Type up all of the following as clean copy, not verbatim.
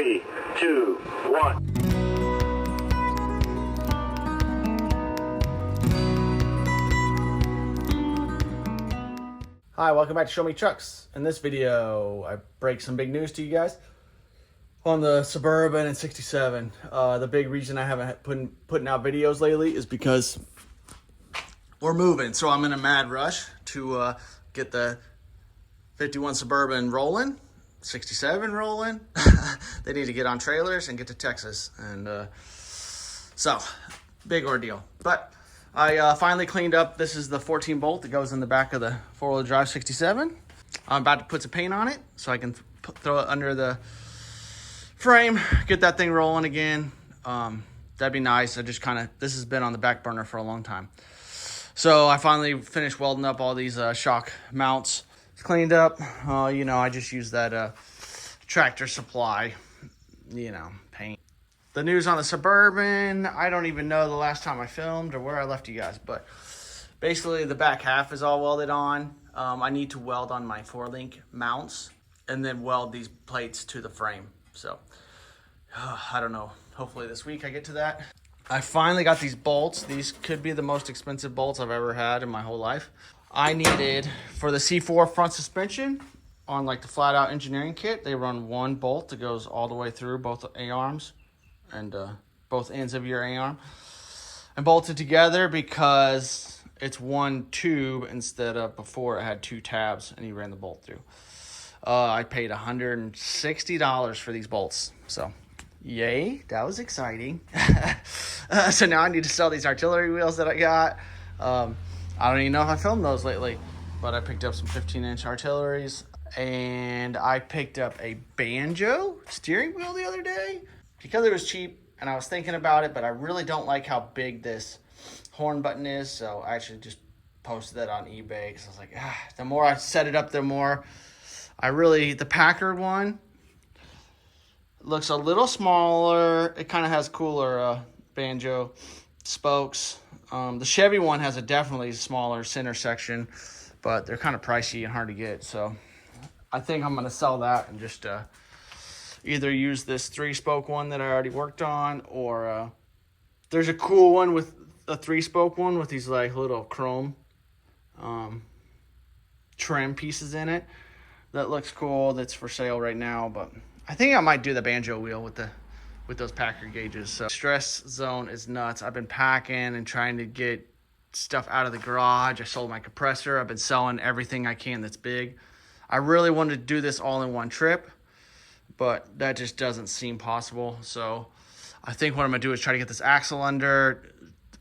3, 2, 1. Hi, welcome back to Show Me Trucks. In this video, I break some big news to you guys on the Suburban and 67. The big reason I haven't putting out videos lately is because we're moving. So I'm in a mad rush to get the 51 Suburban rolling, 67 rolling. They need to get on trailers and get to Texas. And so, big ordeal. But I finally cleaned up. This is the 14 bolt that goes in the back of the four-wheel drive 67. I'm about to put some paint on it so I can throw it under the frame, get that thing rolling again. That'd be nice. This has been on the back burner for a long time. So I finally finished welding up all these shock mounts. It's cleaned up. I just used that Tractor Supply, paint. The news on the Suburban, I don't even know the last time I filmed or where I left you guys, but basically the back half is all welded on. I need to weld on my 4-link mounts and then weld these plates to the frame. So, I don't know. Hopefully this week I get to that. I finally got these bolts. These could be the most expensive bolts I've ever had in my whole life. I needed, for the C4 front suspension, on like the flat out engineering kit, they run one bolt that goes all the way through both A-arms and both ends of your A-arm and bolted together because it's one tube instead of before it had two tabs and you ran the bolt through. I paid $160 for these bolts. So, yay, that was exciting. So now I need to sell these artillery wheels that I got. I don't even know if I filmed those lately, but I picked up some 15-inch artilleries and I picked up a banjo steering wheel the other day because it was cheap and I was thinking about it, but I really don't like how big this horn button is. So I actually just posted that on eBay because I was like, the more I set it up, the more the Packard one looks a little smaller. It kind of has cooler banjo spokes. The Chevy one has a definitely smaller center section, but they're kind of pricey and hard to get. So I think I'm going to sell that and just either use this 3-spoke one that I already worked on, or there's a cool one with a 3-spoke one with these like little chrome trim pieces in it. That looks cool. That's for sale right now, but I think I might do the banjo wheel with those Packard gauges. So stress zone is nuts. I've been packing and trying to get stuff out of the garage. I sold my compressor. I've been selling everything I can that's big. I really wanted to do this all in one trip, but that just doesn't seem possible. So I think what I'm gonna do is try to get this axle under,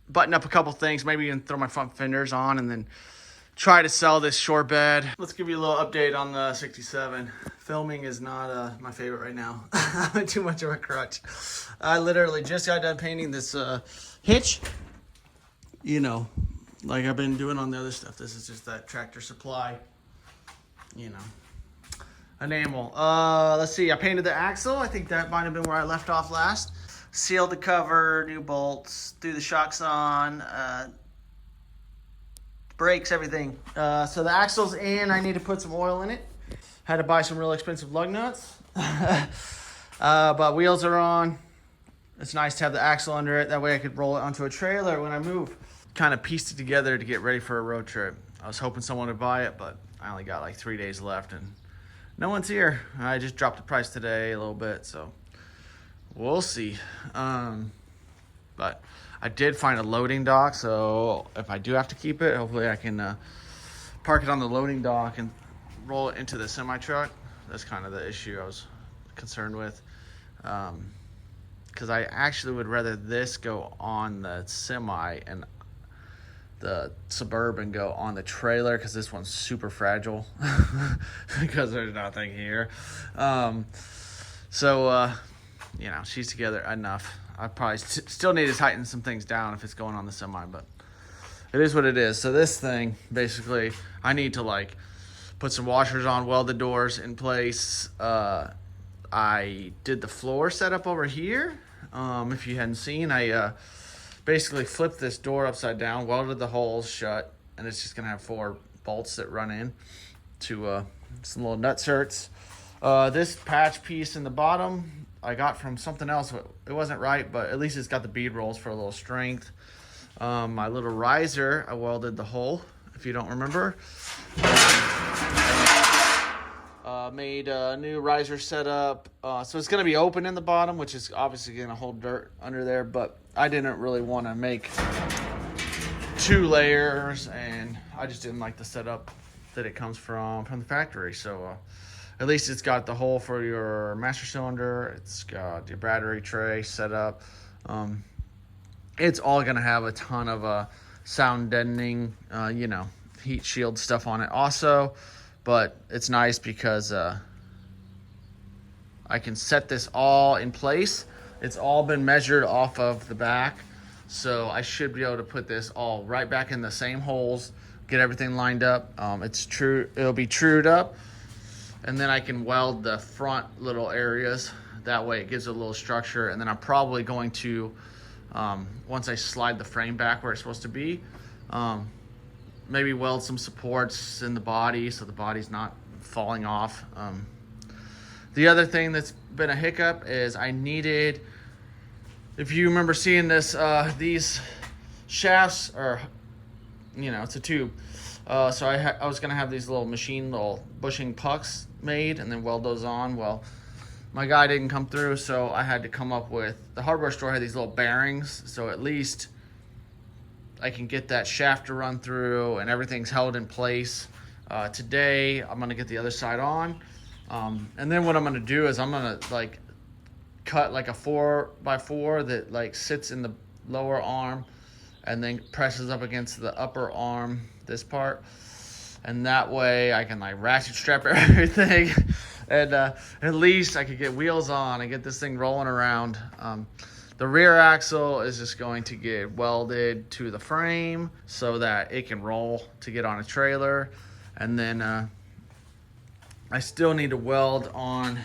button up a couple things, maybe even throw my front fenders on, and then try to sell this short bed. Let's give you a little update on the 67. Filming is not my favorite right now. I'm too much of a crutch. I literally just got done painting this hitch. Like I've been doing on the other stuff. This is just that Tractor Supply, enamel. Let's see, I painted the axle. I think that might have been where I left off last. Sealed the cover, new bolts, threw the shocks on, brakes, everything. So the axle's in. I need to put some oil in it. Had to buy some real expensive lug nuts. But wheels are on. It's nice to have the axle under it. That way I could roll it onto a trailer when I move. Kind of pieced it together to get ready for a road trip. I was hoping someone would buy it, but I only got like 3 days left and no one's here. I just dropped the price today a little bit, so we'll see. But I did find a loading dock, so if I do have to keep it, hopefully I can park it on the loading dock and roll it into the semi-truck. That's kind of the issue I was concerned with. Because I actually would rather this go on the semi and the Suburban go on the trailer, because this one's super fragile because there's nothing here. She's together enough. I probably still need to tighten some things down if it's going on the semi, but it is what it is. So this thing, basically, I need to put some washers on, weld the doors in place. I did the floor setup over here. If you hadn't seen, I basically flipped this door upside down, welded the holes shut, and it's just gonna have 4 bolts that run in to some little nutserts. This patch piece in the bottom, I got from something else. It wasn't right, but at least it's got the bead rolls for a little strength. My little riser, I welded the hole, if you don't remember. Made a new riser setup. So it's going to be open in the bottom, which is obviously going to hold dirt under there, but I didn't really want to make 2 layers, and I just didn't like the setup that it comes from the factory. So at least it's got the hole for your master cylinder. It's got your battery tray set up. It's all going to have a ton of sound deadening, heat shield stuff on it also. But it's nice because I can set this all in place. It's all been measured off of the back. So I should be able to put this all right back in the same holes, get everything lined up. It'll be trued up. And then I can weld the front little areas. That way it gives it a little structure. And then I'm probably going to, once I slide the frame back where it's supposed to be, maybe weld some supports in the body so the body's not falling off. The other thing that's been a hiccup is I needed, if you remember seeing this, these shafts are, it's a tube. So I was gonna have these little bushing pucks made and then weld those on. Well, my guy didn't come through, so I had to come up with, the hardware store had these little bearings, so at least I can get that shaft to run through and everything's held in place. Today, I'm gonna get the other side on. And then what I'm gonna do is I'm gonna cut like a 4x4 that sits in the lower arm and then presses up against the upper arm, this part. And that way I can ratchet strap everything. And at least I could get wheels on and get this thing rolling around. The rear axle is just going to get welded to the frame so that it can roll to get on a trailer. And then I still need to weld on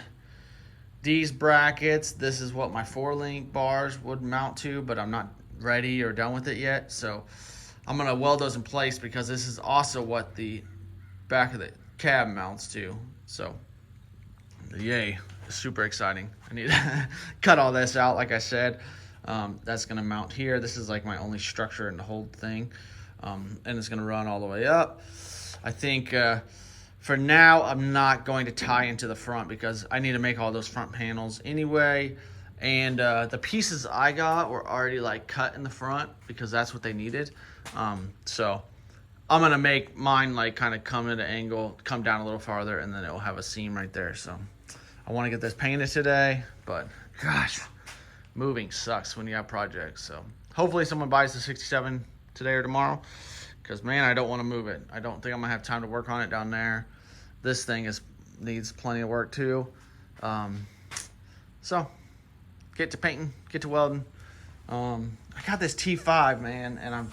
these brackets. This is what my 4-link bars would mount to, but I'm not ready or done with it yet. So I'm going to weld those in place because this is also what the back of the cab mounts to. So yay. Super exciting. I need to cut all this out, like I said. That's going to mount here. This is my only structure in the whole thing. And it's going to run all the way up. I think for now, I'm not going to tie into the front because I need to make all those front panels anyway. And the pieces I got were already cut in the front because that's what they needed. So I'm going to make mine kind of come at an angle, come down a little farther, and then it will have a seam right there. So I want to get this painted today, but gosh, moving sucks when you have projects. So hopefully someone buys the 67 today or tomorrow because, man, I don't want to move it. I don't think I'm going to have time to work on it down there. This thing needs plenty of work too. So get to painting, get to welding. I got this T5, man, and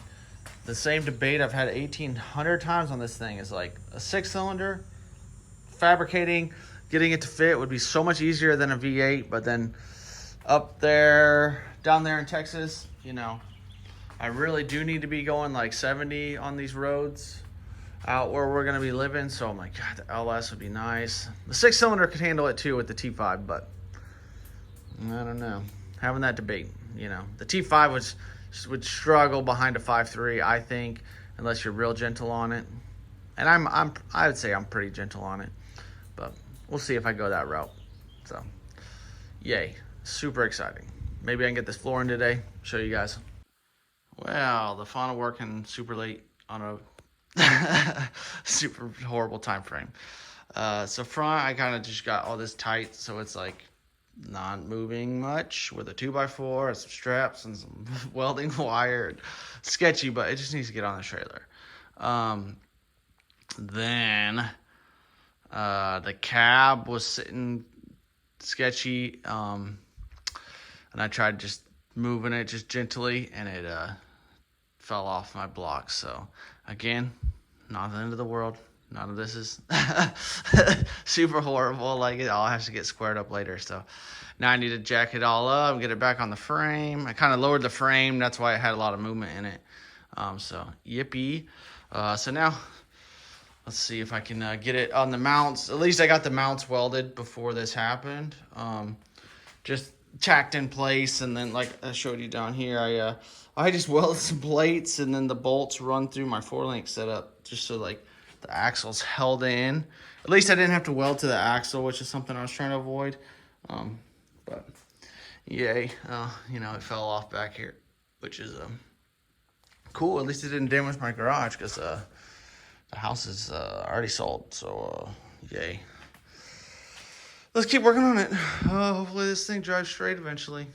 the same debate I've had 1,800 times on this thing is a 6-cylinder, fabricating, getting it to fit would be so much easier than a V8, but then down there in Texas, I really do need to be going 70 on these roads out where we're going to be living. So I'm God, the LS would be nice. The 6-cylinder could handle it too with the T5, but I don't know. Having that debate, the T5 would struggle behind a 5.3, I think, unless you're real gentle on it. And I would say I'm pretty gentle on it, but we'll see if I go that route. So, yay. Super exciting. Maybe I can get this floor in today, show you guys. Well, the final working super late on a super horrible time frame. So front, I kind of just got all this tight, so it's not moving much with a 2x4 and some straps and some welding wire. Sketchy, but it just needs to get on the trailer. Then the cab was sitting sketchy, and I tried just moving it just gently, and it fell off my block. So again, not the end of the world. None of this is super horrible. It all has to get squared up later. So now I need to jack it all up and get it back on the frame. I kind of lowered the frame. That's why it had a lot of movement in it. So yippee. So now let's see if I can get it on the mounts. At least I got the mounts welded before this happened. just tacked in place. And then, like I showed you down here, I just welded some plates, and then the bolts run through my 4-link setup just so like the axle's held in. At least I didn't have to weld to the axle, which is something I was trying to avoid. But yay, you know, it fell off back here, which is cool. At least it didn't damage my garage, because the house is already sold. So yay. Let's keep working on it. Hopefully this thing drives straight eventually.